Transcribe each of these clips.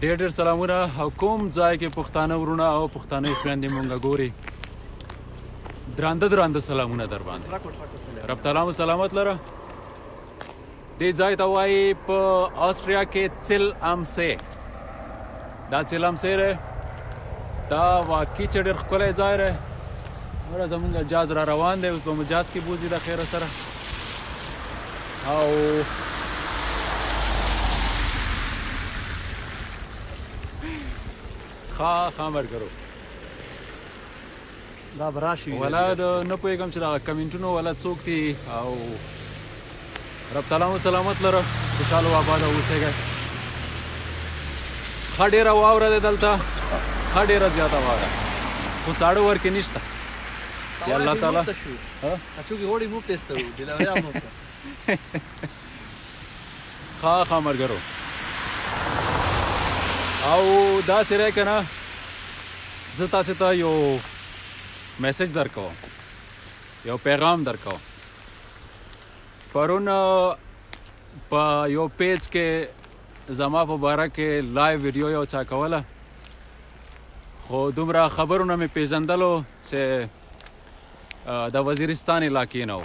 ډېر ډېر سلامونه او کوم ځای کې پښتانه ورونه او پښتانه خویندې مونږ ګوري درانده سلامونه در باندې رب تعالی مو سلامت لره. دې ځای ته وایي په آسټریا کې چل امسې. دا چل امسې دی، دا واقعي چې ډېر ښکلی ځای دی. نوره زمونږ جاز را روان دی، اوس به مو جاز کې بوځي د خیره سره. او ښه ملګرو دا به راشي ولا نه پوهېږم چې دغه کمنټونو ولا څوک دي. او رب تعالی مو سلامت لره، خوشحاله و آباده اوسېږئ. ښه ډېره واوره دی دلته، ښه ډېره زیاته واوره، خو ساړه ورکې نشته. یا الله تعالی ښه ملګرو. او داسې دی که نه، زه تاسې ته یو میسج درکوم، یو پیغام درکوم. پرون په یو پیج کې زما په باره کې لایو ویډیو یو چا کوله، خو دومره خبرونه مې پیژندلو چې د وزیرستان علاقې نه و.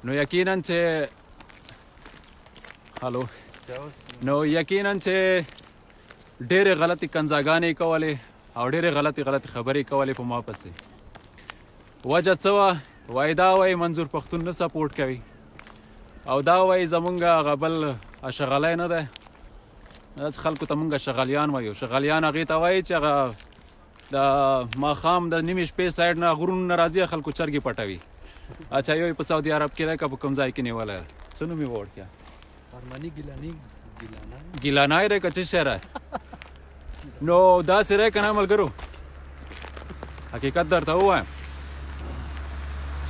نو یقینا چې ډېرې غلطې کنځاګانې کولې او ډېرې غلطې خبرې کولې په ما پسې. وجه څه وه؟ وایي دا وایي منظور پښتون نه سپورټ کوي، او دا وایي زمونږ هغه بل شغلی نه دی. داسې خلکو ته مونږ شغلیان وایو. شغلیان هغې ته وایي چې هغه د ماښام د نیمې شپې سایډ نه غرونو نه راځي، خلکو چرګې پټوي. اچھا یو په سعودي عرب کې دی که په کوم ځای کې نیولی دی؟ څه نوم یې وړتیا؟ ګیلانای دی که څه شی دی؟ نو داسې دی که نه ملګرو، حقیقت درته ووایم،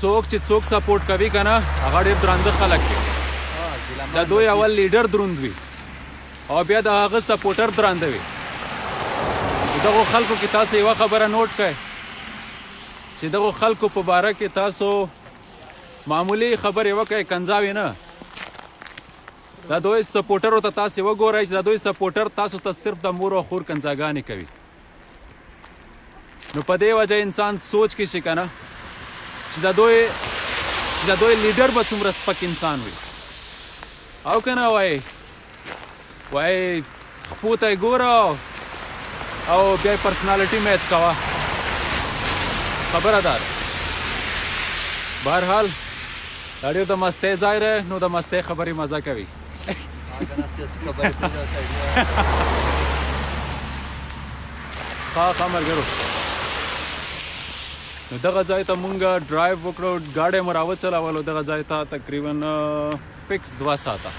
څوک چې څوک سپورټ کوي که نه، هغه ډېر درانده خلک دي. د دوی اول لیډر دروند وي او بیا د هغه سپورټر درانده وي. دغو خلکو کې تاسو یوه خبره نوټ کړئ چې دغو خلکو په باره کې تاسو معمولي خبرې وکړئ، کنځاوې نه. دا دوی سپورټرو ته تاسې وګورئ چې دا دوی سپورټر تاسو ته صرف د مور او خور کنځاګانې کوي. نو په دې وجه انسان سوچ کې شي که نه چې د دوی لیډر به څومره سپک انسان وي. او که نه وایي خپو ته یې ګوره او بیا یې پرسنالټي میچ کوه. خبره دا ده. بهرحال دا ډېر د مستۍ ځای دی، نو د مستۍ خبرې مزه کوي. ښه ملګرو، نو دغه ځای ته مونږ ډرایو وکړو، ګاډی مو راوچلولو دغه ځای ته تقریبا فکس 2 ساعته.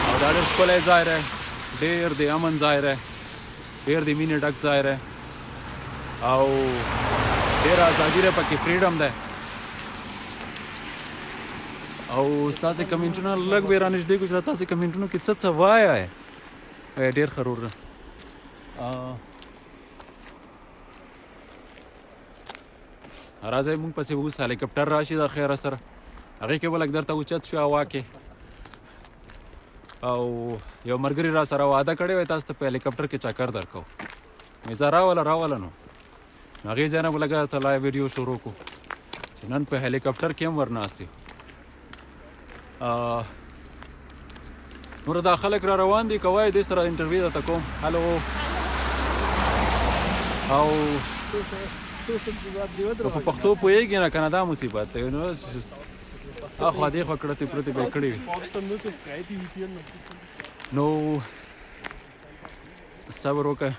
او دا ډېر ښکلی ځای دی، ډېر د امن ځای دی، ډېر د مینې ډک ځای دی، او ډېر ازادي دی پکې، فریډم دی. او ستاسې کمنټونه لږ به رانږدې کړو چې تاسې کمنټونو کې څه وایئ. ډېر ښه رور راځئ مونږ پسې اوس هلیکاپټر راشي د خیره سره، هغې کې به لږ درته اوچت شو هوا کې. او یو ملګري را سره وعده کړې وی تاسو ته په هلیکاپټر کې چکر درکوو. مې ځه راوله نو هغې ځای نه به لږه ته لایو ویډیو شروع کړو چې نن په هلیکاپټر کې هم ورناست یو. نور دا خلک را روان دي، که وایي دې سره انټرویو درته کوم. هلو او په پښتو پوهېږي نه که نه، دا مصیبت دی. نو اخوا دېخوا کړتې پرتې به یې کړې وي. نو صبر وکړه.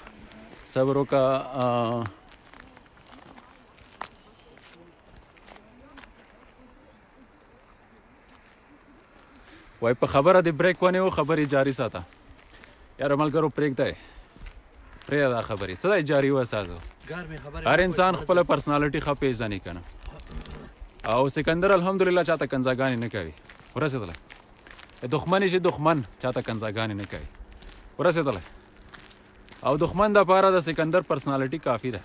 وای په خبره دې بریک ونیو، خبرې جاري ساته. یاره ملګرو پرېږدی، پرېږده دا خبرې، څه دی جاري وساتو. هر انسان خپله پرسنالټي ښه پېژني که نه. او سکندر الحمدلله چاته کنځاګانې نه کوي، ورسېدلی. دښمن شي دښمن چاته کنځاګانې نه کوي، ورسېدلی. او دښمن دپاره د سکندر پرسنالټي کافي ده،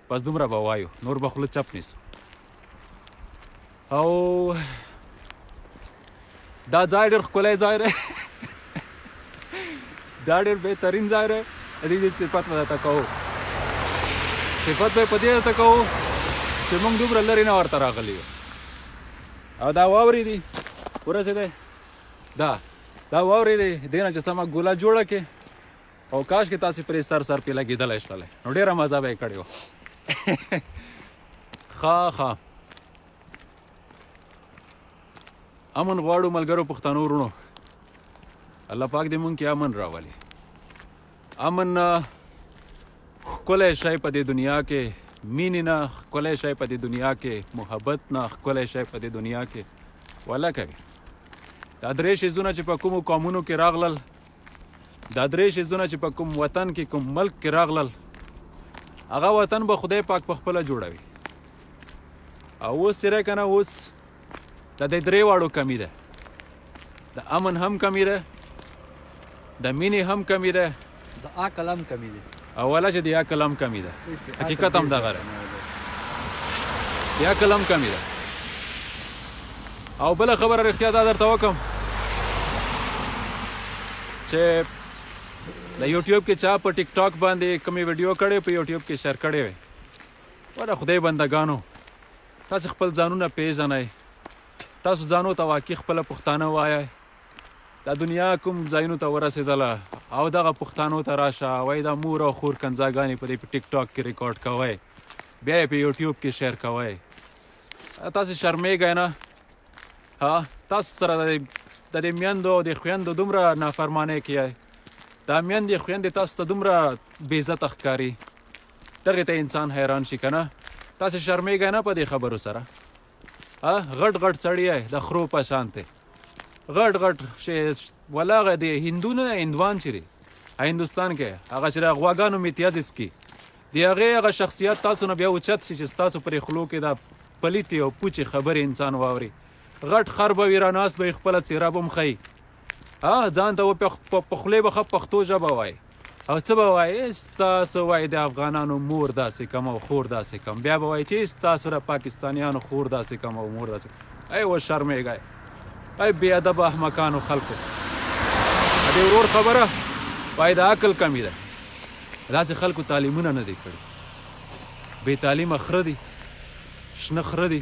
بس دومره به وایو، نور به خوله چپ نیسو. او دا ځای ډېر ښکلی ځای دی دا ډېر بهترین ځای دی. د دې صفت به درته کوو، صفت به یې په دې درته کوو چې موږ دومره لرې نه ورته راغلي یو. او دا واورې دي ورسېدی، دا واورې دي دې نه چې سمه ګوله جوړه کړې او کاش کې تاسې پرې سر پې لګېدلی شللی نو ډېره مزه به یې کړې وه. ښه امن غواړو ملګرو پښتنو وروڼو. الله پاک دې مونږ کې امن راولي. امن ښکلی شی په دې دنیا کې، مینې نه ښکلی شی په دې دنیا کې، محبت نه ښکلی شی په دې دنیا کې ولا کوي. دا درې شیزونه چې په کومو قومونو کې راغلل، دا درې شیزونه چې په کوم وطن کې کوم ملک کې راغلل، هغه وطن به خدای پاک په خپله جوړوي. او اوس چې دی که نه، اوس د دې درې واړو کمی ده. د امن هم کمی ده، د مینې هم کمی ده، د عقل هم کمی ده. اوله چې د عقل هم کمی ده، حقیقت هم دغه ده، د عقل هم کمی ده. او بله خبره رښتیا دا درته وکړم چې د یوټیوب کې چا په ټیک ټاک باندې کومې ویډیو کړې په یوټیوب کې شیر کړې وې، وره خدای بندګانو تاسې خپل ځانونه پیژنئ، تاسو ځانو ته واقع خپله پښتانه وایئ. دا دنیا کوم ځایونو ته ورسېدله او دغه پښتانو ته راشه وایي دا مور او خور کنځاګانې په دې په ټیک ټاک کې ریکارډ کوئ، بیا یې په یوټیوب کې شیر کوئ. تاسې شرمېږئ نه؟ تاسو سره د دې میندو او د خویندو دومره نافرمانۍ کوئ، دا میندې خویندې تاسو ته دومره بې عزته ښکاري، دغې ته انسان حیران شي که نه؟ تاسې شرمېږئ نه په دې خبرو سره؟ غټ غټ سړی د خرو په شان دی، غټ غټ ولا هغه د هندو نه هندوان چې دی هندوستان کې هغه چې د غواګانو میتیاز څکي د هغې هغه شخصیت تاسو نه بیا اوچت شي چې ستاسو پرې خولو کې دا پلیتې او پوچې خبرې انسان واوري. غټ خر به وي راناست به یې خپله څېره به هم ښیي، ځان ته په خولې به ښه پښتو ژبه وایي او څه به وایي ستاسو وایي د افغانانو مور داسې کم او خور داسې کم، بیا به وایي چې ستاسو د پاکستانیانو خور داسې کم او مور داسې کم. ای وشرمېږئ، ای بې ادبه احمقانو خلکو. د دې ورور خبره وایي د عقل کمی ده. داسې خلکو تعلیمونه نه دی کړي، بې تعلیمه خره دي، شنه خره دي،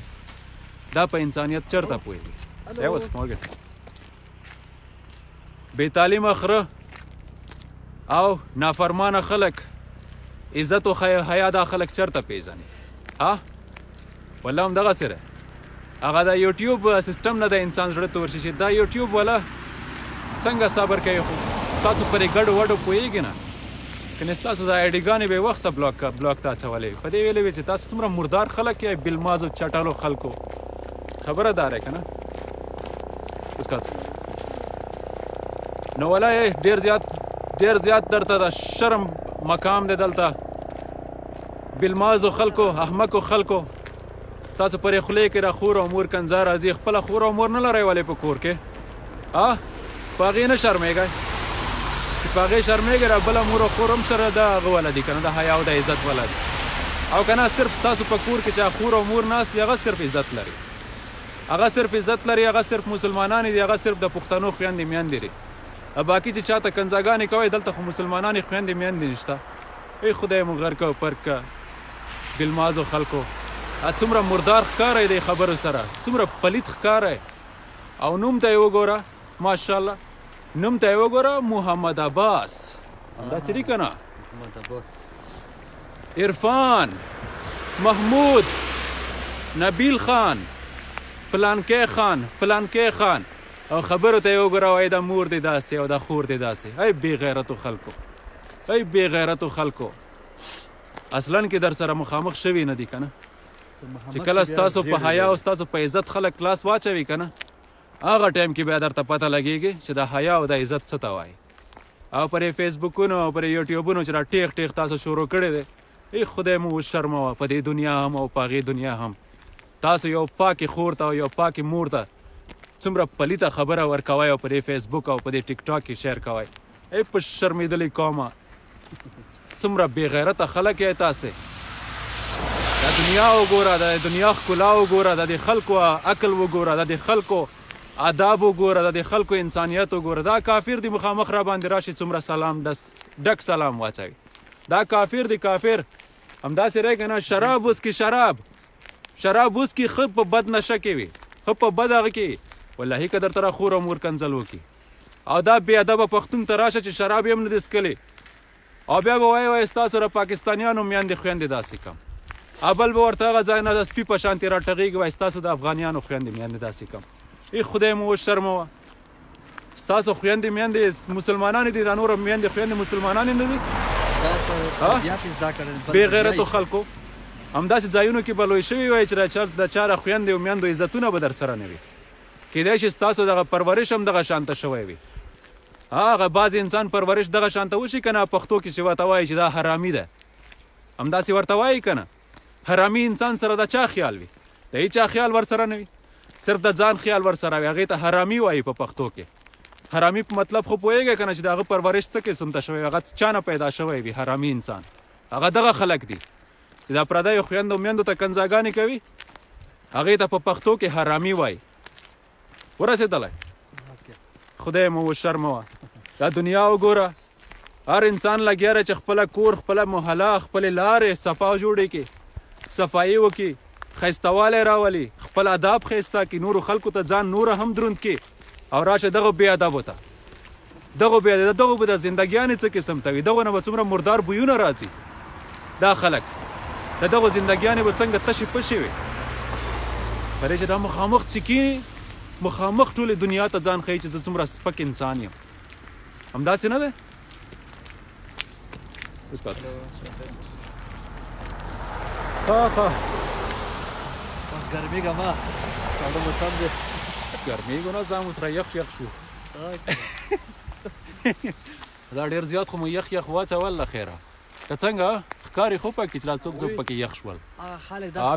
دا په انسانیت چېرته پوهېږي؟ بې تعلیمه خره او نافرمانه خلک، عزت و حیا دا خلک چېرته پیژني؟ والله همدغسې دی. هغه د یوټیوب سیسټم نه د انسان زړه تور شي چې دا یوټیوب والا څنګه صبر کوي، خو ستاسو پرې ګډو وډو پوهېږي نه، کنې ستاسو د آیډیګانې به یې وخته بلاک ته اچولې په دې ویلې وې چې تاسو څومره مردار خلک یې، بلمازو چټلو خلکو. خبره دا دی که نه؟ نو والله ډېر زیات درته د شرم مقام دی دلته. بلمازو خلکو، احمقو خلکو، تاسو پرې خولې کې د خور او مور کنځا راځي، خپله خور او مور نه لرئ ولې په کور کې؟ په هغې نه شرمېږئ چې په هغې شرمېږئ، د بله مور او خور هم سره د هغه والا دي که نه، د حیا او د عزت والا دي. او که نه صرف ستاسو په کور کې چې خور او مور ناست دي هغه صرف عزت لري، هغه صرف عزت لري، هغه صرف مسلمانان دي، هغه صرف د پښتنو خویندې میندې دي. باقي چې چاته کنځاګانې کوئ دلته خو مسلمانانې خویندې میندې نشته. ای خدای مو غرقه او پرکه بلمازو خلکو، څومره مردار ښکارئ دی خبرو سره، څومره پلیت ښکارئ. او نوم ته یې وګوره، ماشاءالله نوم ته یې وګوره، محمد عباس، همداسې دي که نه؟ عرفان، محمود، نبیل خان، پلانکی خان، او خبرو ته یې وګوره وایي د مور دی داسې او د خور دی داسې. ای بې غیرتو خلکو، ای بې غیرتو خلکو، اصلا کې در سره مخامخ شوي نه دي که نه؟ چې کله ستاسو په حیا او ستاسو په عزت خلک لاس واچوي که نه، هغه ټایم کې بیا درته پته لګېږي چې د حیا او د عزت څه ته وایي. او پرې فیسبوکونو او پرې یوټیوبونو چې را ټیغ تاسو شروع کړی دی، ای خدای مو وشرموه په دې دنیا هم او په هغې دنیا هم. تاسو یو پاکې خور ته او یو پاکې مور ته څومره پلیته خبره ورکوئ او په دې فیسبوک او په دې ټیک ټاک کې شیر کوئ. ای په شرمېدلې قومه، څومره بې غیرته خلک یې تاسې. د دنیا وګوره، د دنیا ښکلا وګوره، د دې خلکو عقل وګوره، د دې خلکو آداب وګوره د خلکو انسانیت وګوره. دا کافر دی مخامخ را باندې راشي څومره سلام ډک سلام واچوي. دا کافر دی کافر. همداسې رای که نه شراب وسکي شراب وسکي ښه په بد نشه کې وي ښه په بد هغه کې واللهي که درته را خور او مور کنځل وکړي او دا بې ادبه پښتون ته راشه چې شراب یې هم نه دي څکلې او بیا به وایي ستاسو را پاکستانیانو میندې خویندې داسې کم بل به ورته هغه ځای نه د سپي په شانتې را ټغېږي وایي ستاسو د افغانیانو خویندې میندې داسې کم ای خدای مو وشرموه ستاسو خویندې میندې مسلمانانې دي را نوره میندې خویندې مسلمانانې نه دي بې غیرتو خلکو همداسې ځایونو کې به لوی شوي وای چې د چا را خویندې او میندو عزتونه به در سره نه وي کیدای شي ستاسو دغه پرورش هم دغه شانته شوی وي هغه بعضې انسان پرورش دغه شانته وشي که نه پښتو کې چې ورته وایي چې دا حرامي ده همداسې ورته وایي که نه حرامي انسان سره د چا خیال وي د هېچا خیال ورسره نه وي صرف د ځان خیال ورسره وي هغې ته حرامي وایي په پښتو کې حرامي په مطلب خو پوهېږئ که نه چې د هغه پرورش څه قسم ته شوی هغه چا نه پیدا شوی وي حرامي انسان هغه دغه خلک دي چې دا پردیو خویندو میندو ته کنځاګانې کوي هغې ته په پښتو کې حرامي وایي ورسېدلی خدای مو وشرموه دا دنیا وګوره هر انسان لګیا دی چې خپله کور خپله محله خپلې لارې صفا جوړې کړي صفایي وکړي ښایستوالی راولي خپل اداب ښایسته کړي نورو خلکو ته ځان نوره هم دروند کړي او راشه دغه بې ادبو ته دغه به د زندګیانې څه قسم ته وي دغو نه به څومره مردار بویونه راځي دا خلک د دغو زندګیانې به څنګه تشې پشې وي په دې چې دا مخامخ چې مخامخ ټولې دنیا ته ځان ښیي چې زه څومره سپک انسان یم همداسې نه دی ښه بس ګرمېږه ما ساړه به سم دی ګرمېږو نه ځان ورسره یخ شو دا ډېر زیات خو مو یخ واچول له خیره که څنګه ښکاري خو پکې چې را څوک څوک پکې یخ شول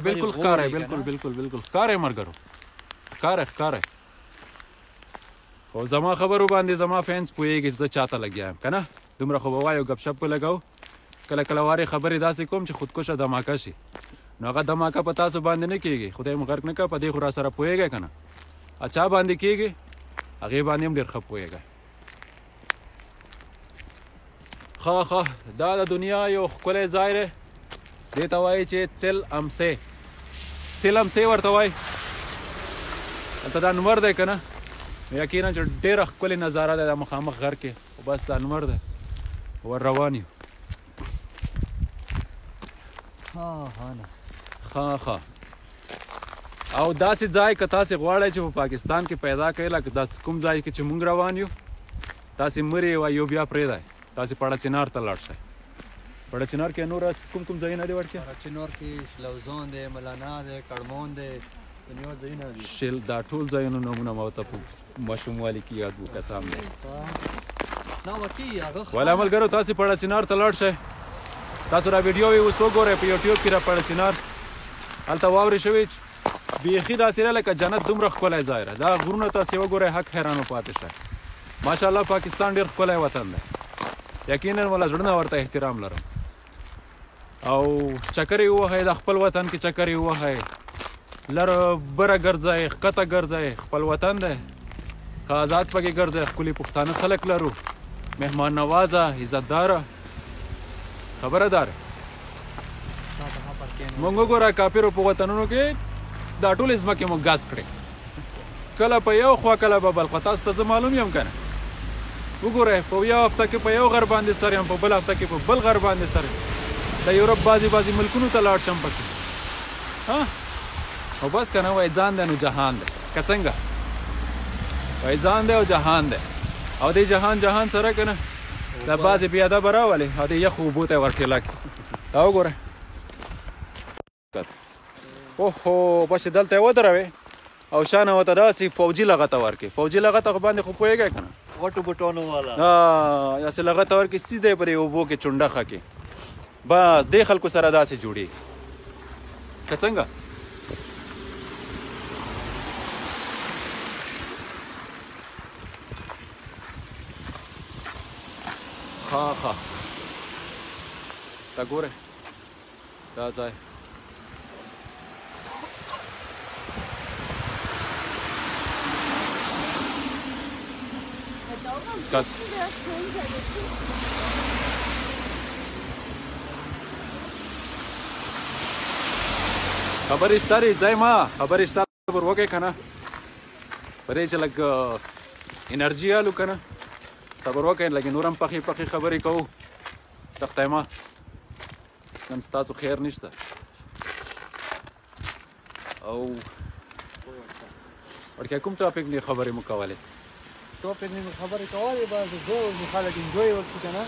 بلکل ښکاری بلکل ښکاری ملګرو ښکاری خو زما خبرو باندې زما فینس پوهېږي چې زه چاته لګیا یم که نه دومره خو به وایو ګپ شپ ولګو کله کله وارې خبرې داسې کوم چې خودکشه دماکه شي نو هغه دماکه په تاسو باندې نه کېږي خدای مو غرق نه کړه په دې خو را سره پوهېږئ که نه چا باندې کېږي هغې باندې هم ډېر ښه پوهېږئ ښه دا د دنیا یو ښکلی ځای دی دې ته وایي چې څل امسې ورته وایي هلته دا نمر دی که نه یقینا چې ډېره ښکلې نظاره دی دا مخامخ غر کې خو بس دا نمر دی ور روان یو ښه او داسې ځای که تاسې غواړئ چې په پاکستان کې پیدا کړئ لکه داسې کوم ځای کې چې موږ روان یو تاسې مرې وایو بیا پرېږدئ تاسې پړه چنار ته لاړ شئ پړه چنار کې نور کوم ځایونه دي وړکیه پړه چنار کې شلوزون دی ملانا دی کړمون دی نور ځایونه دي دا ټول ځایونو نومونه ما ورته په ماشوموالي کې یاد وو قسم دی ولا ملګرو تاسې پړه چنار ته لاړ شئ تاسو را ویډیو اوس وګورئ په یوټیوب کې را پړه چنار هلته واورې شوي بیخي داسې ده لکه جنت دومره ښکلی ځای ده دا غرونه تاسې وګورئ حق حیران پاتې شئ ماشاءالله پاکستان ډېر ښکلی وطن دی یقینا ولا زړونه ورته احترام لرم او چکرې ووهئ د خپل وطن کې چکرې ووهئ لره بره ګرځئ ښکته ګرځئ خپل وطن دی ښه آزاد پکې ګرځئ ښکلي پښتانه خلک لرو مهمان نوازه عزتداره خبره داره مونږ وګوره کافرو په وطنونو کې دا ټولې ځمکې مو ګاز کړې کله په یو خوا کله په بل خوا تاسو ته زه معلوم یم که نه وګورئ په یو هفته کې په یو غر باندې سر یم په بل هفته کې په بل غر باندې سر یم د یورپ بعضې ملکونو ته لاړ شم پکې او بس که نه وایي ځان دی نو جهان دی که څنګه وایي ځان دی او جهان دی او دې جهان سره که نه دا بعضې بې ادبه راولې او دې یخو اوبو ته یې ورټېله کړي دا وګورئ اوهو بس دلته یې ودروې او شانه ورته داسې فوجي لغته ورکړي فوجي لغته خو باندې خو پوهېږئ که نه غټو بټانو والا داسې لغته ورکړي سیده پر یې اوبو کې چونډخه کې بس دې خلکو سره داسې جوړېږي که څنګه ښه دا ګورئ دا ځای اسکات خبرې شته ځای ما خبرې شته پر وکړې که نه په دې چې لږ انرژي الو که نه صبر وکړئ لږ نور هم پخې پخې خبرې کوو تختی ما نن ستاسو خیر نشته او وړکیا کوم ټاپک نه خبرې مو کولې ټاپک نه خبرې کولې بس زور مو خلک انجوی وکړي که نه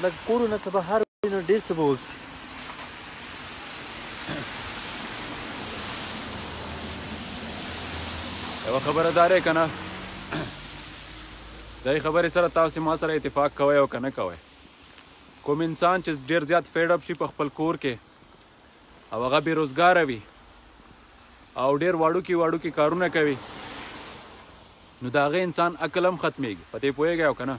لږ کورونه څه بهر وي نو ډېر څه به وکړي یوه خبره دا دی که نه دې خبرې سره تاسې ما سره اتفاق کوئ او که نه کوئ کوم انسان چې ډېر زیات فیډ اپ شي په خپل کور کې او هغه بېروزګاره وي او ډېر واړوکي کارونه کوي نو د هغه انسان عقل هم ختمیږي په دې پوهېږئ او که نه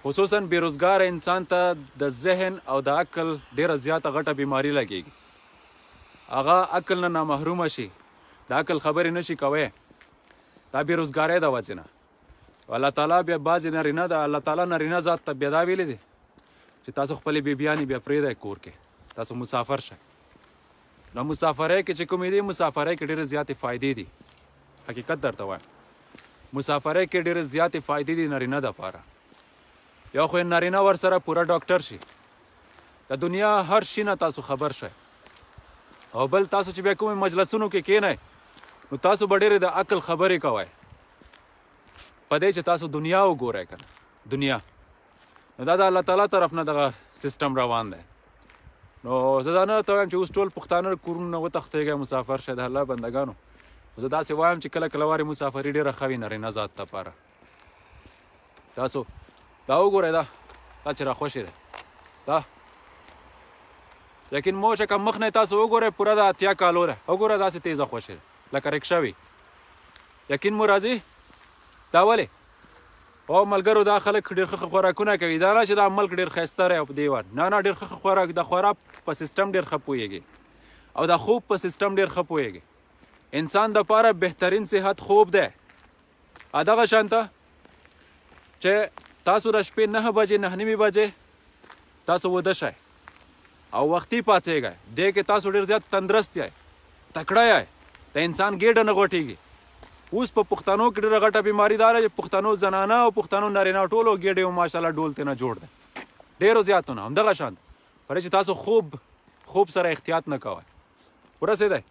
خصوصا بېروزګاره انسان ته د ذهن او د عقل ډېره زیاته غټه بیماري لګېږي هغه عقل نه نامحرومه شي د عقل خبرې نشي کوی دا بېروزګارۍ د وجې نه الله تعالی بیا بعضې نارینه د الله تعالی نارینه ذات ته بیا دا ویلي دي چې تاسو خپلې بیبیانې بیا پرېږدئ کور کې تاسو مسافر شئ نو مسافرۍ کې چې کومې دي مسافرۍ کې ډېرې زیاتې فایدې دي حقیقت درته وایم مسافرۍ کې ډېرې زیاتې فایدې دي نارینه دپاره یو خو نارینه ورسره پوره ډاکټر شي د دنیا هر شي نه تاسو خبر شئ او بل تاسو چې بیا کومې مجلسونو کې کښېنئ نو تاسو به ډېرې د عقل خبرې کوئ په دې چې تاسو دنیا وګورئ که نه دنیا نو دا د الله تعالی طرف نه دغه سیسټم روان دی نو زه دا نه ته وایم چې اوس ټول پښتانه کورونو نه وتښتېږئ مسافر شئ د الله بندګانو خو زه داسې وایم چې کله کله وارې مسافري ډېره ښه وي نارینه ذات دپاره تاسو دا وګورئ دا چې راخوشې دی دا لیکن موشه که مخ نه تاسو وګورئ پوره د 80 کالو دی وګوره داسې تیزه خوشې دی لکه رکشه وي یقین مو راځي دا ولې او ملګرو دا خلک ډېر ښه خوراکونه کوي دا نه چې دا ملک ډېر ښایسته دی په دې ور نه ډېر ښه خوراک د خوراک په سیسټم ډېر ښه پوهېږي او د خوب په سیسټم ډېر ښه پوهېږي انسان دپاره بهترین صحت خوب دی دغه شانته چې تاسو د شپې 9 بجې 9:30 بجې تاسو وده شئ او وختي پاڅېږئ دې کې تاسو ډېر زیات تندرست یئ تکړه یئ د انسان ګېډه نه غوټېږي اوس په پښتنو کې ډېره غټه بیماري دا ده چې پښتنو زنانه او پښتنو نارینه ټولو ګېډې او ماشاءالله ډول ترېنه جوړ دی ډېرو زیاتو نه همدغه شان پرې چې تاسو خوب سره احتیاط نه کوئ ورسېدی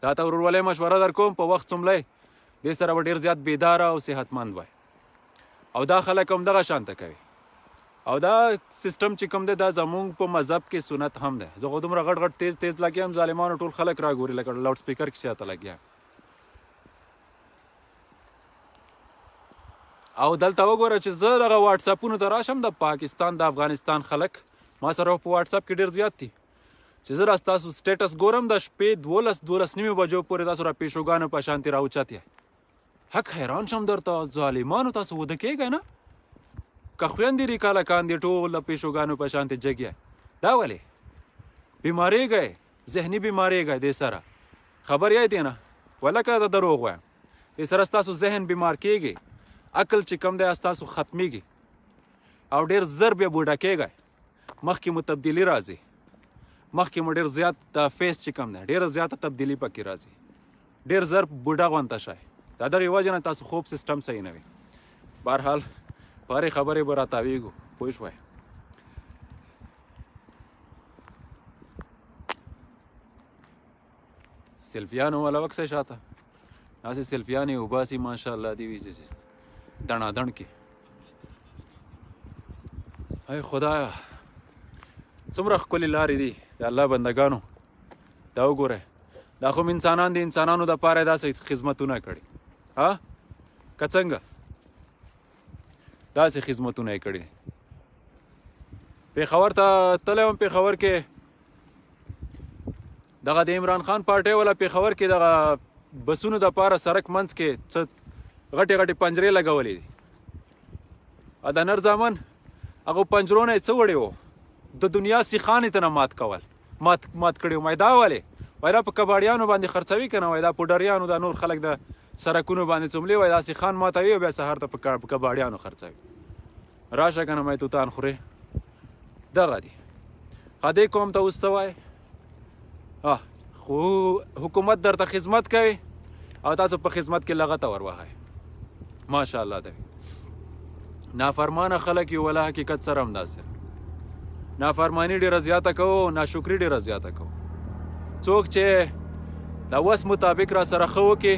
دا ته ورورولۍ مشوره در کوم په وخت څملی دې سره به ډېر زیات بیداره او صحتمند وای او دا خلک همدغه شانته کوي او دا سیسټم چې کوم دی دا زمونږ په مذهب کې سنت هم دی زه خو دومره غټ تیز لګیم ظالمانو ټول خلک راګوري لکه لاوډ سپیکر کې چاته لګیا او دلته وګوره چې زه دغه واټساپونو ته راشم د پاکستان د افغانستان خلک ما سره په واټساپ کې ډېر زیات دي چې زه ستاسو سټیټس ګورم د شپې 12:30 بجو پورې تاسو را پیشوګانو په شانتي راوچت یې حق حیران شم درته ظالمانو تاسو وده کېږئ نه که خویندې ریکاله کاندې ټول د پیشوګانو په شانتې جګیه دا ولې بیمارېږئ ذهني بیمارېږئ دې سره خبر یې دی نه ولکه د دروغ وایم دې سره ستاسو ذهن بیمار کېږي عقل چې کم دی ستاسو ختمیږي او ډېر زر بیا بوډا کېږئ مخکې مو تبدیلي راځي مخکې مو ډېر زیات د فیس چې کم دی ډېره زیاته تبدیلي پکې راځي ډېر زر بوډا غونته شئ د دغې وجې نه تاسو خوب سیسټم صحیح نه وي بهرحال په هرې خبرې به راتاویږو پوه شوئ سیلفیانو والا وکسئ شاته داسې سیلفیانې وباسي ماشاءالله دې وي چې دڼادڼ کې ای خدایا څومره ښکلې لارې دي د الله بندګانو دا وګورئ دا خو انسانان دي انسانانو دپاره داسې خدمتونه کړي که څنګه داسې خدمتونه یې کړي پېښور ته تللی وم پېښور کې دغه د عمران خان پارټۍ والا پېښور کې دغه بسونو دپاره سړک منځ کې څه غټې پنجرې لګولې دي د نر زامن هغه پنجرو نه یې څه وړې وو د دنیا سیخان یې ته نه مات کړي وو دا ولې وایي دا په کباړیانو باندې خرڅوي که نه وایي دا پوډریانو دا نور خلک د سرکونو باندې څوملې وای داسې خان ماتوي او بیا سهار ته په کباړیانو خرڅوي راشه که نه مې توتان خورې دغه دي دې قوم ته اوس څه وایې خو حکومت درته خدمت کوي او تاسو په خدمت کې لغته ور وهئ ماشاءالله دی نافرمانه خلک یو ولا حقیقت سره همداسې نافرمانی ډېره زیاته کوو ناشکري ډېره زیاته کوو څوک چې د وس مطابق را سره ښه وکړي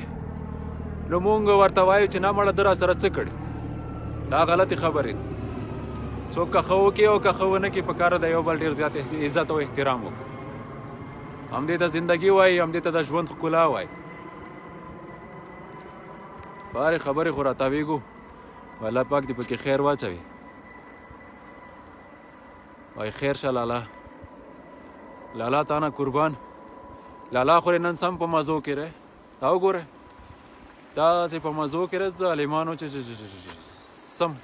نو مونږ ورته وایو چې نه مړه ده را سره څه کړي دا غلطې خبرې دي څوک که ښه وکړي او که ښه ونه کړي پکاره د یو بل ډېر زیات عزت او احترام وکړو همدې ته زندګي وایي همدې ته د ژوند ښکلا وایي په هرې خبرې خو راتاویږو الله پاک دې پکې خیر واچوي وای خیر شه لالا لالا تا نه قربان لالا خو نن سم په مزو کې رې دا وګوره داسې په مزو کې رې ظالمانو چې سم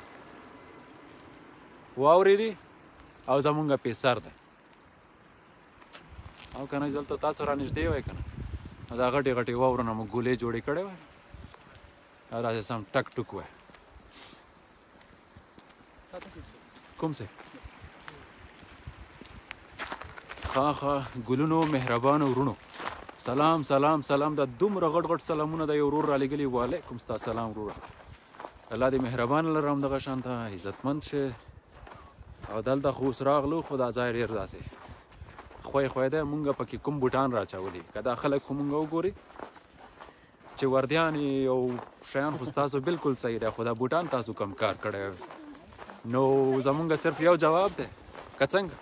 واورېدي او زمونږ پیسر دی او که نه دلته تاسو رانږدې وای که نه دا غټې غټې واورونه مو ګولې جوړې کړې وای او داسې سم ټک ټک وای کوم څه ښه ګلونو مهربانو ورونو سلام سلام سلام دا دومره غټ غټ سلامونه د یو ورور رالیږلي وعلیکم ستا سلام وروره الله دې مهربان لره همدغه شانته عزتمند شي او دلته خو اوس راغلو خو دا ځای ډېر داسې خوی دی مونږ پکې کوم بوټان راچولي که دا خلک خو مونږ وګوري چې وردیان او شیان خو ستاسو بلکل صحیح دی خو دا بوټان تاسو کم کار کړی نو زمونږ صرف یو جواب دی که څنګه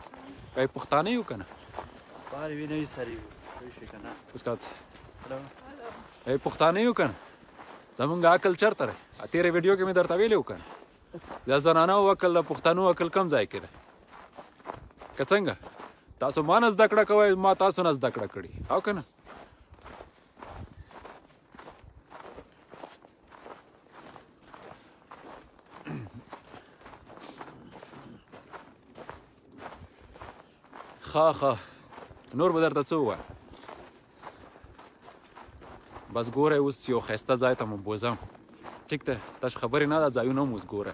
ای پښتانه یو که نه ای پښتانه یو که نه زمونږ عقل چېرته دی تېرې ویډیو کې مې درته ویلی و که نه د زنانو عقل د پښتنو عقل کم ځای کې دی که څنګه تاسو ما نه زده کړه کوئ ما تاسو نه زده کړه کړي او که نه ښه نور به درته څه ووایم بس ګوره اوس یو ښایسته ځای ته مو بوځم ټیک ده تش خبرې نه ده ځایونه هم اوس ګوره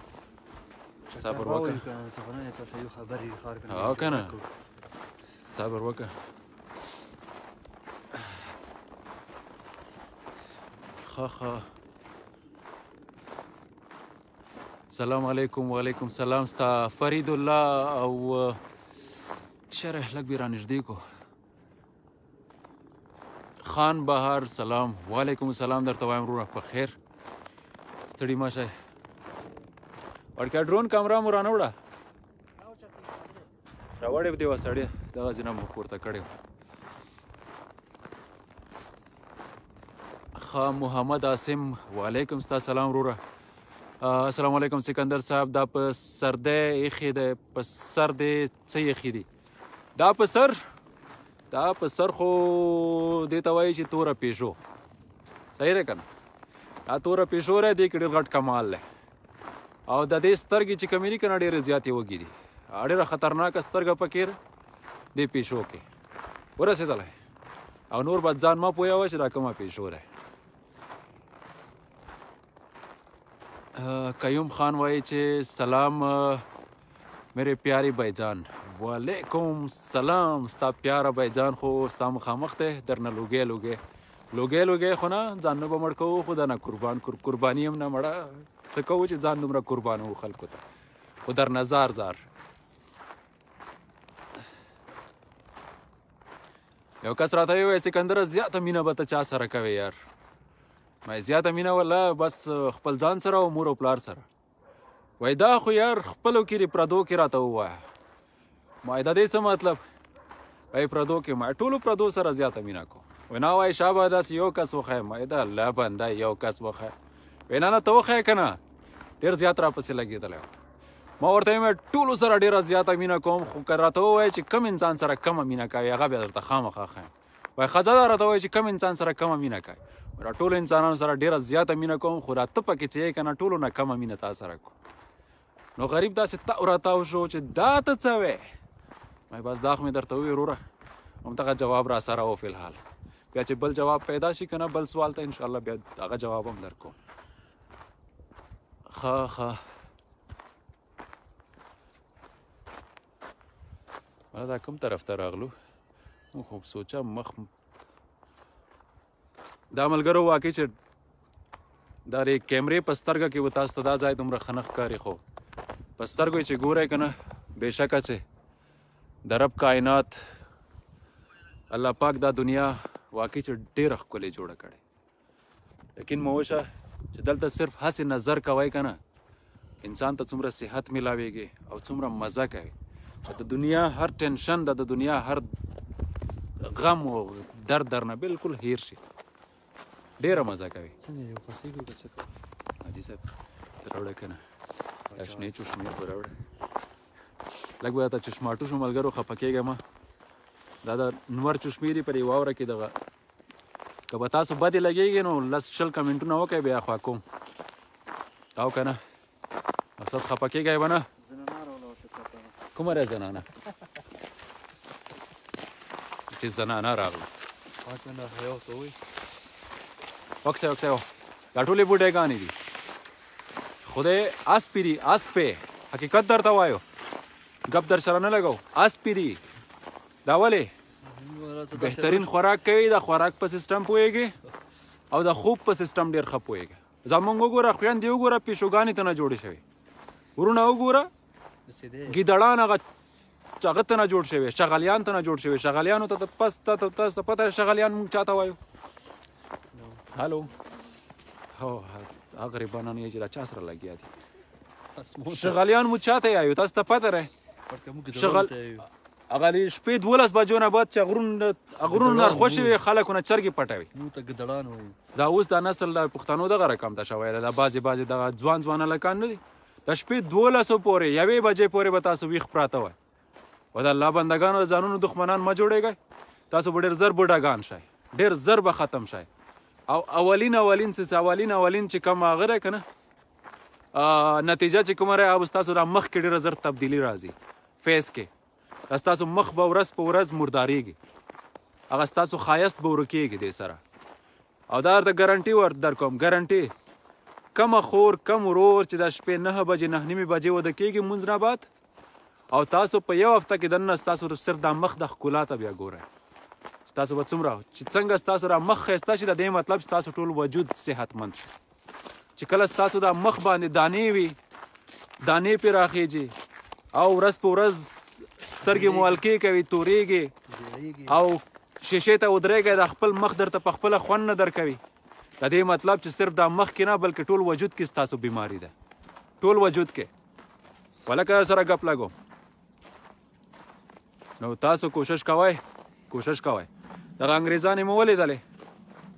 صبر وکړه او که نه صبر وکړه ښه سلام علیکم وعلیکم سلام ستا فرید الله او شرح لږ بې رانږدې کو خان بهار سلام وعلیکم السلام درته وایم وروره په خیر ستړي مه شئ وړکیا ډرون کامرا مو رانه وړه راوړې دې وه سړی دغسې نه مو پورته کړی ښه محمد عاصم وعلیکم ستا سلام وروره السلام علیکم سکندر صاحب دا په سر دی ایښې دی په سر دی څه ایښې دي دا په سر خو دې ته وایي چې توره پیشو صحیح دی که نه دا توره پیشو دی دې کې ډېر غټ کمال دی او د دې سترګې چې کمې دي که نه ډېرې زیاتې وږي دي ډېره خطرناکه سترګه پکې دې پیشو کې ورسېدلی او نور به ځان مه پوهوه چې دا کومه پیشو دی قیوم خان وایي چې سلام میرے پیارے بھائی جان وعلیکم سلام ستا پیاره بھائی جان خو ستا مخامخ دی درنه لوګی خو نه ځان نه به مړ کوو خو درنه قرباني هم نه مړه څه کوو چې ځان دومره قربانوو خلکو ته خو درنه زار یو کس راته ووایي سکندره زیاته مینه به ته چا سره کوې یار ما زیاته مینه والله بس خپل ځان سره او مور او پلار سره وای دا خو یار خپلو کې دې پردو کې راته ووایه ما د دې څه مطلب وای پردو کې ما ټولو پردو سره زیاته مینه کو وای نه وای شابه داسې یو کس وښیه ما د الله بنده یو کس وښیه وای نه ته وښیه که نه ډېر زیات راپسې لګېدلی ما ورته وایم ټولو سره ډېره زیاته مینه کوم خو که راته ووایې چې کم انسان سره کمه مینه کوي هغه بیا درته خامخا ښیم وای ښځه دا راته وایي چې کم انسان سره کمه مینه کوي را ټولو انسانانو سره ډېره زیاته مینه کوم خو را ته پکې چې یې که نه ټولو نه کمه مینه تا سره کوم نو غریب داسې تاو راتاو شو چې دا ته څه وې بس دا خو مې درته ووایي وروره همدغه جواب را سره و فی الحال بیا چې بل جواب پیدا شي که نه بل سوال ته انشاءالله بیا هغه جواب هم در کوم. ښه مړه دا کوم طرف ته راغلو؟ مونږ خو سوچه مخ دا ملګرو واقع چې دا د کیمرې په سترګه کې و تاسو ته دا ځای دومره ښه نه ښکاري خو په سترګو یې چې ګورئ که نه بېشکه چې د رب کائنات الله پاک دا دنیا واقع چې ډېره ښکلې جوړه کړې. لیکن موشه چې دلته صرف هسې نظر کوئ که نه انسان ته څومره صحت میلاویږي او څومره مزه کوي. د دنیا هر ټینشن د دنیا هر غم او درد درنه بالکل هیر شي. ډېره مزه کوي. څنګه یو پسې کوي که څه کوي؟ حاجي صاحب ته راوړه که نه دا شنې چشمې خو راوړه. لږ به درته چشماټو شو ملګرو خفه کېږم. دا د نور چشمې دي پر یې واوره کې دغه که به تاسو بدې لګېږي نو 10-20 کمنټونه وکړئ بیا خوا کوم او که نه مقصد خفه کېږئ به نه. کومه دی زنانه چې زنانه راغله وکسه دا ټولې بوډېګانې دي. خدای اسپې دي اسپې حقیقت درته وایو ګپ در سره نه لګو. اسپې دي دا ولې بهترین خوراک کوي. د خوراک په سیسټم پوهېږي او د خوب په سیسټم ډېر ښه پوهېږي. زمونږ وګوره خویندې وګوره پیشوګانې ته نه جوړې شوې. ورونه وګوره ګیدړان هغه ته نه جوړ شوي شغلیان ته نه جوړ شوي. شغلیانو ته پس تاسو پته شغلیان موږ چاته وایو؟ هلو هو هغه غریبانان یې چې دا چا سره لګیا دي شغلیان مو چاته یایو تاسو ته پته رهی شغل هغه شپې 12 بجو نه بعد چې غرونه نرخوشي وي خلکونه چرګې پټوي موږ ته ګدړان وایو. دا اوس دا نسل د پښتنو دغه رقم ته شوی دی. دا بعضې دغه ځوان هلکان نه دي د شپې 12 پورې 1 بجې پورې به تاسو ویښ پراته وای. و د الله بندګانو د ځانونو دښمنان مه جوړېږئ. تاسو به ډېر زر بوډاګان شئ ډېر زر به ختم شئ. او اولین چې کوم هغه دی که نه نتیجه چې کومه رایي هغه ستاسو را مخ کې ډېره زر تبدیلي راځي فیس کې. ستاسو مخ به ورځ په ورځ مردارېږي. هغه ستاسو ښایست به ورکېږي دې سره. او دا درته ګارنټي در کوم ګارنټي کمه خور کم ورور چې د شپې 9 بجې 9:30 بجې وده کېږي مونځ نه بعد او تاسو په یو هفته کې دننه ستاسو صرف دا مخ د ښکلا ته بیا ګورئ ستاسو به څومره چې څنګه ستاسو را مخ ښایسته شي د دې مطلب ستاسو ټول وجود صحتمند شي. چې کله ستاسو دا مخ باندې دانې وي دانې پرې راخیږي او ورځ په ورځ سترګې مو هلکې کوي تورېږي او شیشې ته ودرېږئ د خپل مخ درته په خپله خوند نه درکوي د دې مطلب چې صرف دا مخ کې نه بلکې ټول وجود کې ستاسو بیماري ده. ټول وجود کې ولکه سره ګپ لګو. نو تاسو کوشش کوئ دغه انګریزان مو ولیدلې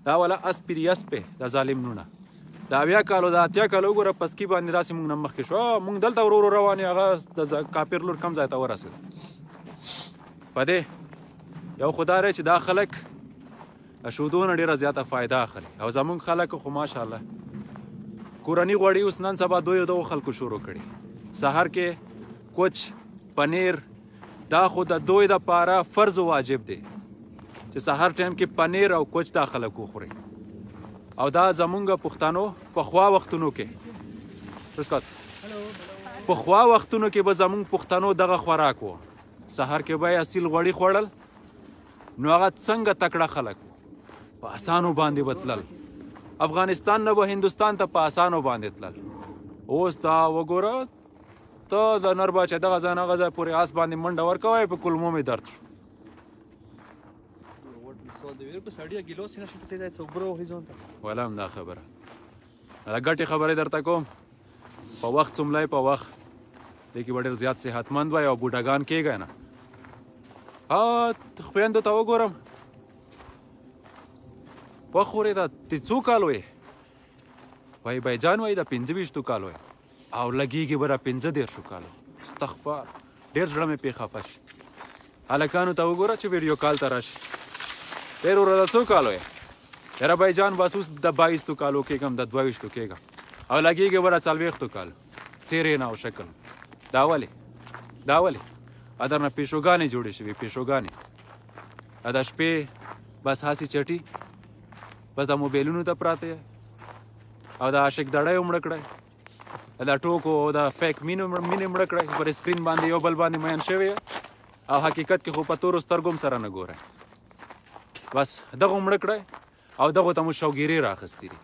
دا ولا اسپې د ظالم نونه دا 80 کالو د 80 کالو وګوره پسکي باندې راسې موږ نه مخکې شو موږ دلته ورو روان یو هغه د کاپیر لور کم ځای ته ورسېد. په دې یو خدا دی چې دا خلک شودو نه ډېره زیاته فایده اخلي او زمونږ خلک خو ماشاءالله کورني غوړي اوس نن سبا دغو خلکو شروع کړي. سهار کې کوچ پنیر دا خو د دوی دپاره فرض واجب دی چې سهار ټایم کې پنیر او کوچ دا خلک وخوري. او دا زمونږ پښتنو پخوا وختونو کې به زمونږ پښتنو دغه خوراک و. سهار کې به یې اصیل غوړي خوړل نو هغه څنګه تکړه خلک و په اسانو باندې به تلل. افغانستان نه به هندوستان ته په اسانو باندې تلل. اوس دا وګوره ته د نر بچه دغه ځای نه هغه ځای پورې آس باندې منډه ورکوی په کلمو مې درد شو. ولا هم دا خبره دا ګټې خبرې درته کوم په وخت څوملی په وخت دی کې به ډېر زیات صحتمند وای او بوډاګان کېږئ نه. خویندو ته وګورم وخورې دا ته څو کالو یې وایي بایجان وایي د 25 کالو یې او لګېږي به را 15 کالو. استغفار ډېر زړه مې پې خفه شي. هلکانو ته وګوره چې ویډیو کال ته راشي ډېر وروره د څو کالو یې یاره بایجان بس اوس د 22 کالو کېږم د 22 کېږم او لګېږي به را 40 کالو څېرې نه او شکل. دا ولې درنه پیشوګانې جوړې شوي پیشوګانې د شپې بس هاسې چټي بس دا موبایلونو ته پراته او دا عاشق دړی یې مړه کړی دا ټوکو او دا فیک مینې مړه کړی پر سکرین باندې یو بل باندې مین شوی او حقیقت کې خو په تورو سترګو هم سره نه ګورئ بس دغه مړه کړی او دغو ته مو شوګیرې رااخیستې دي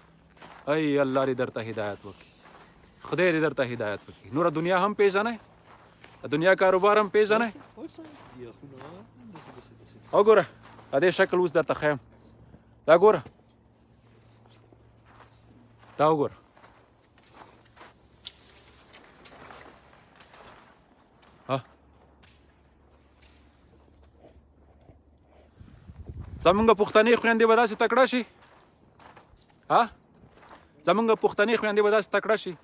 ای الله دې درته هدایت وکړي خدای دې درته هدایت وکړي نوره دنیا هم پیژنئ دنیا کاروبار هم پیژنئ وګوره د دې شکل اوس درته ښیم دا ګوره دا وګوره زمونږ پښتنې خویندې به داسې تکړه شي زمونږ پښتنې خویندې به داسې تکړه شي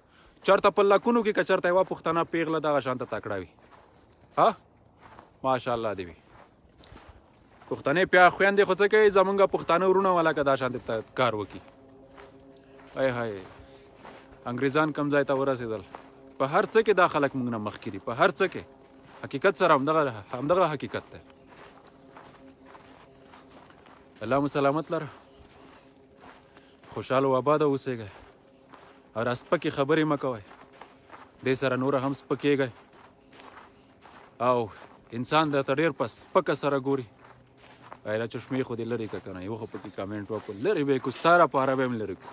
چېرته په لکونو کې که چېرته یوه پښتنه پیغله دغه شانته تکړه وي ماشاءالله دې وي پښتنې بیا خویندې خو څه کوي زمونږ پښتانه ورونه والا که دا شانې کار وکړي ای هی انګریزان کم ځای ته ورسېدل په هر څه کې دا خلک موږ نه مخکې دي په هر څه کې حقیقت سره همدغه حقیقت دی الله مو سلامت لره خوشحاله و آباده اوسېږئ او را سپکې خبرې مه کوئ دې سره نوره هم سپکېږئ او انسان درته ډېر په سپکه سره ګوري ایله چشمې خو دې لرې که که نه یو خو پکې کامنټ وکړو لرې به یې کړو ستا راپاره به یې هم لرې کړو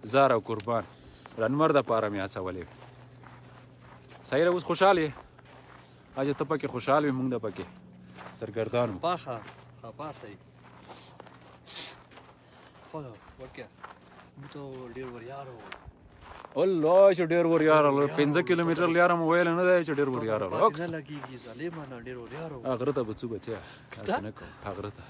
زار او قربان رنمر دپاره مې اچولې وې صحیح ده اوس خوشحال یې اجه ته پکې خوشحال وې مونږ د پکې سرګردان وو پاسئ الله چې ډېر ور یاره 15 کیلومتر لیاره مو ویل نه دی چې ډېر ور یاره غره ته به څو بچیا داسې نه کوم غره ته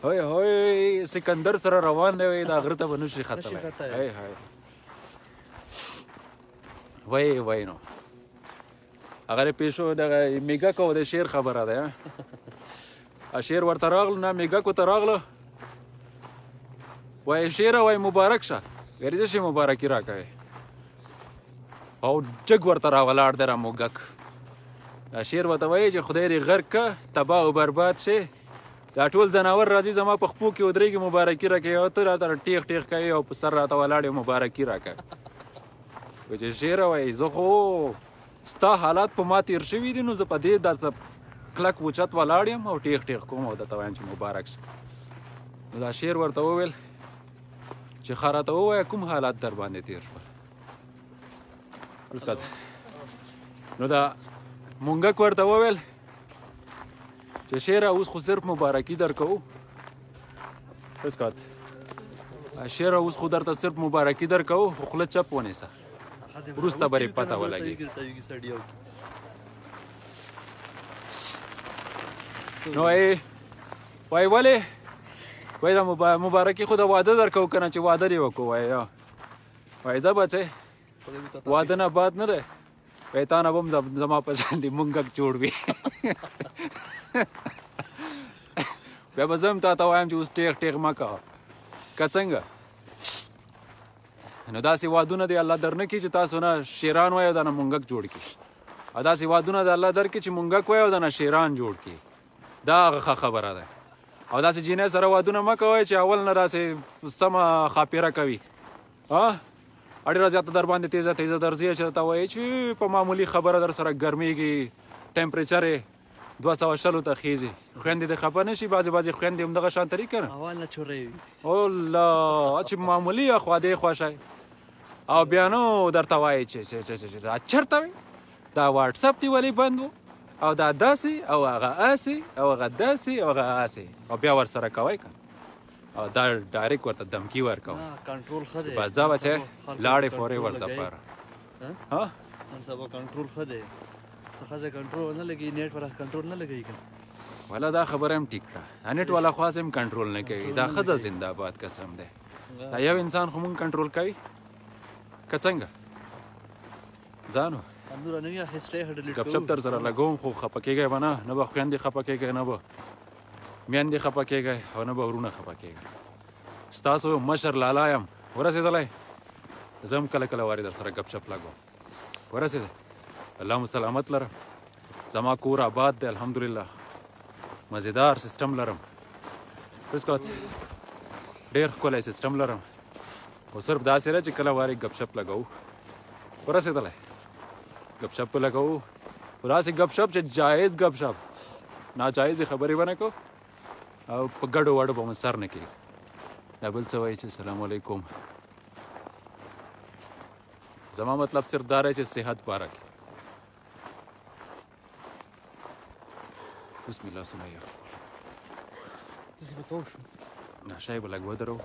هوی هوی سکندر سره روان دی دا غره ته به نشي ختلی وای نو هغه پیشو دغه میګه کو د شیر خبره ده شیر ورته راغله نه میګه کو ته راغله وای شیره وای مبارک شه ورته شي مبارکي راکوي او جګ ورته راولاړ دی را موږک شیر ورته وایي چې خدای دې غرق که تباه او برباد شي دا ټول ځناور راځي زما په خپو کې ودرېږي مبارکي راکوي او ته راته ټیغ کوي او په سر راته ولاړ یې مبارکي راکوي وایي چې شیره وایي زه خو ستا حالات په ما تېر شوي دي نو زه په دې درته کلک اوچت ولاړ یم او ټیغ کوم او درته وایم چې مبارک شه نو دا شیر ورته وویل چې ښه راته ووایه کوم حالات در باندې تېر شول نو دا مونږک ورته وویل چې شیره اوس خو صرف مبارکي درکوو شیره اوس خو درته صرف مبارکي درکوو خو خوله چپ ونیسه وروسته به یې پته ولګي نو وایي ولې وایي دا مبارکي خو د واده درکوو که نه چې واده دې وکړو وایي ځه بچی واده نه باد نه دی وایي تا نه به هم زما په شان دې مونږک جوړ وي بیا به زه هم تا ته وایم چې اوس ټیغ مه کوه که څنګه نو داسې وادونه دی الله درنه کړي چې تاسو نه شیران وایي او دا نه مونږک جوړ کړي او داسې وادونه د الله درکړي چې مونږک وایي او دا نه شیران جوړ کړي دا هغه ښه خبره ده او داسې جینۍ سره وادونه مه کوئ چې اول نه داسې سمه خاپیره کوي ډېره زیاته در باندې تیزه درځي چې درته وایي چې په معمولي خبره در سره ګرمېږي ټمپریچر یې 220 ته خیږي خویندې دې خفه نه شي بعضې خویندې همدغه شان طریق که نه الله چې معمولي خوا دې خوا شئ او بیا نو درته وایي چې دا چېرته وي دا واټساپ دې ولې بند و او دا داسې او هغه اسې او هغه داسې او هغه اسې او بیا ورسره کوئ که او دا ډایرکټ ورته دمکي ورکوه بس ځه بچی لاړې فورې ورته پاره سبا کنټرول ښه دی ښځه کنټرول نه لګي نیټ والا کنټرول نه لګوي که والا دا خبره هم ټیک کړه نیټ والا خواص هم کنټرول نه کوي دا ښځه زنده باد قسم دی دا یو انسان خو مونږ کنټرول کوي که څنګه ځانو ګپ شپ در سره لګوم خو خفه کېږئ به نه به خویندې خفه کېږئ نه به میندې خفه کېږئ او نه به ورونه خفه کېږئ ستاسو مشر لالا یم ورسېدلی زه هم کله وارې در سره ګپ شپ لګوم ورسېده الله مو سلامت لره زما کور آباد دی الحمدلله مزیدار سیستم لرم بسکوت ډېر ښکلی سیستم لرم خو صرف داسې ده چې کله وارې ګپ شپ لګوو ورسېدلی ګپ شپ به لګوو خو داسې ګپ شپ چې جایز ګپ شپ ناجایزې خبرې به نه کوو او په ګډو وډو به مو سر نه کېږي دا بل څه وایي چې السلام علیکم زما مطلب صرف دا دی چې صحت باره کې بسم الله لاسونه یخ شول داسې به تاو شو نه شی به لږ ودرو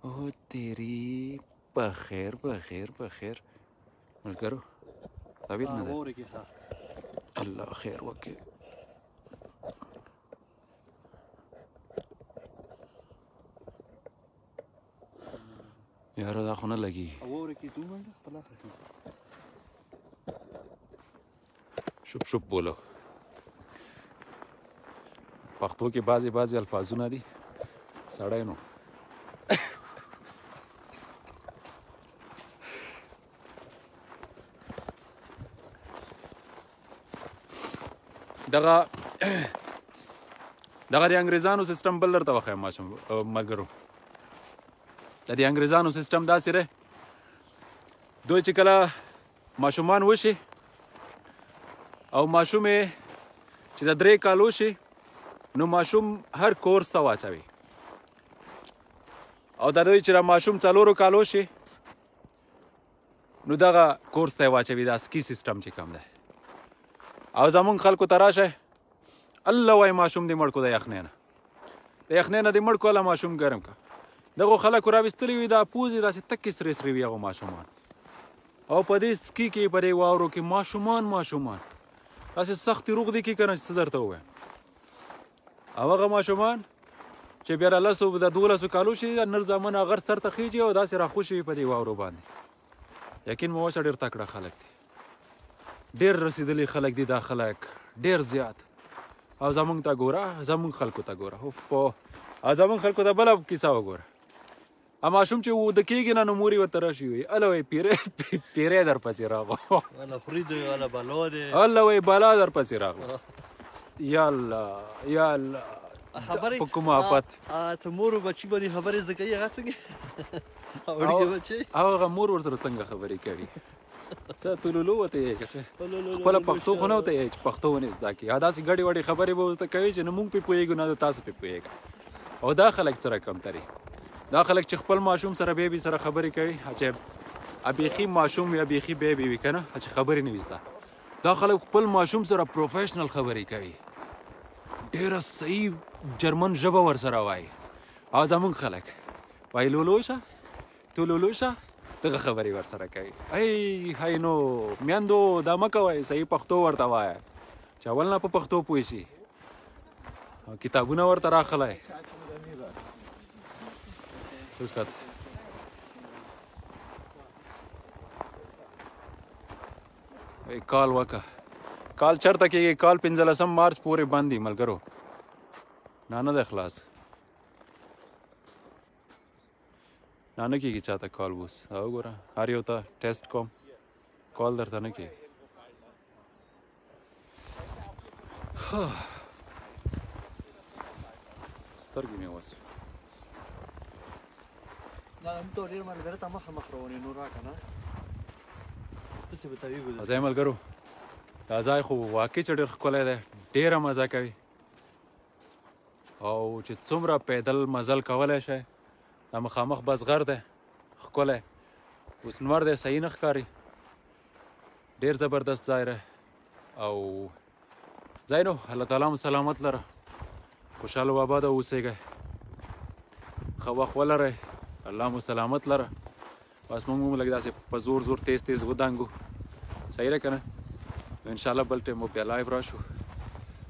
او تیری بخیر بخیر بخیر ملګرو طبیعت نه ده اورې کې ښه الله خیر وکړي یاره دا خو نه لګي اورې کې تو منډه خپله ښه شپ شپ بولو پښتو کې بعضې الفاظونه دي سړی نو دغه د انګریزانو سیستم بل درته وښیم ملګرو د دې انګریزانو سیستم داسې دی دوی چې کله ماشومان وشي او ماشوم یې چې د 3 کالو شي نو ماشوم هر کورس ته واچوي او د دوی چې د ماشوم 4 کالو شي نو دغه کورس ته یې واچوي دا سکي سیستم چې کوم دی او زمونږ خلکو ته راشه الله وای ماشوم دې مړ کو د یخنۍ نه دې مړ کو الله ماشوم ګرم کا دغه خلکو راویستلي وي دا پوزې داسې تکې سرې سرې وي هغه ماشومان او په دې سکي کې په دې واورو کې ماشومان داسې سختې روغ دي کې که نه چې څه درته ووایم او هغه ماشومان چې بیا د 12 کالو شي نر زامن غر سر ته خیږي او داسې راخوشي وي په دې واورو باندې یقین مو وشه ډېر تکړه خلک دي ډېر رسېدلي خلک دي دا خلک ډېر زیات او زمونږ ته ګوره زمونږ خلکو ته ګوره او زمونږ خلکو ته بله کیسه وګوره ماشوم چې وده کېږي نه نو مور یې ورته راشي وایي الله وایي پیری درپسې راغو والا خوري دی والا بلا دی الله وایي بلا درپسې راغو یا الله یا الله خبرې په کوم آفت ته مور او بچي باندې خبرې زده کوي هغه څنګه وړوکی بچی هغه مور ورسره څنګه خبرې کوي څه تولولو ورته یې که څه خپله پښتو خو نه ورته یې چې پښتو ونه زده کړي یا داسې ګډې وډې خبرې به ورته کوي چې نه موږ پرې پوهېږو نه تاسو پرې پوهېږئ او دا خلک سره کمتري دا خلک چې خپل ماشوم سره بیبي سره خبرې کوي چې بیخي ماشوم یا بیخي بیبي وي که نه چې خبرې نه وي زده دا خلک خپل ماشوم سره پروفیشنل خبرې کوي ډېره صحیح جرمن ژبه ورسره وایي او زمونږ خلک وایي لولوشه تو لولوشه دغه خبرې ورسره کوي هی نو میندو دا مه کوئ صحیح پښتو ورته وایه چې اول نه په پښتو پوه شي کتابونه ورته راخلی اسکت کال وکه کال چرته کېږي کال 15 مارچ پورې بند دي ملګرو نه دی خلاص نه کېږي چاته کال اوس دا وګوره هر یو ته ټیسټ کوم کال درته نه کېږي سترګې مې وسوې دا هم ته ډېر ملګري ته مخامخ روانې نور راکړه نه داسې به طبیعي ګذر ځای ملګرو دا ځای خو واقعي چې ډېر ښکلی دی ډېره مزه کوي او چې څومره پیدل مزل کولی شئ دا مخامخ بزغر دی ښکلی اوس نور دی صحیح نه ښکاري ډېر زبردست ځای دی او ځای نو الله تعالی مو سلامت لره خوشحاله و آباده اوسېږئ ښه وخت ولرئ الله مو سلامت لره بس موږ هم لږ داسې په زور زور تیز تیز ودانګو صحیح ده که نه انشاءالله بل ټایم مو بیا لایو راشو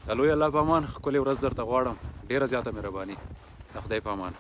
د لوی الله په امان ښکلې ورځ درته غواړم ډېره زیاته مهرباني د خدای په امان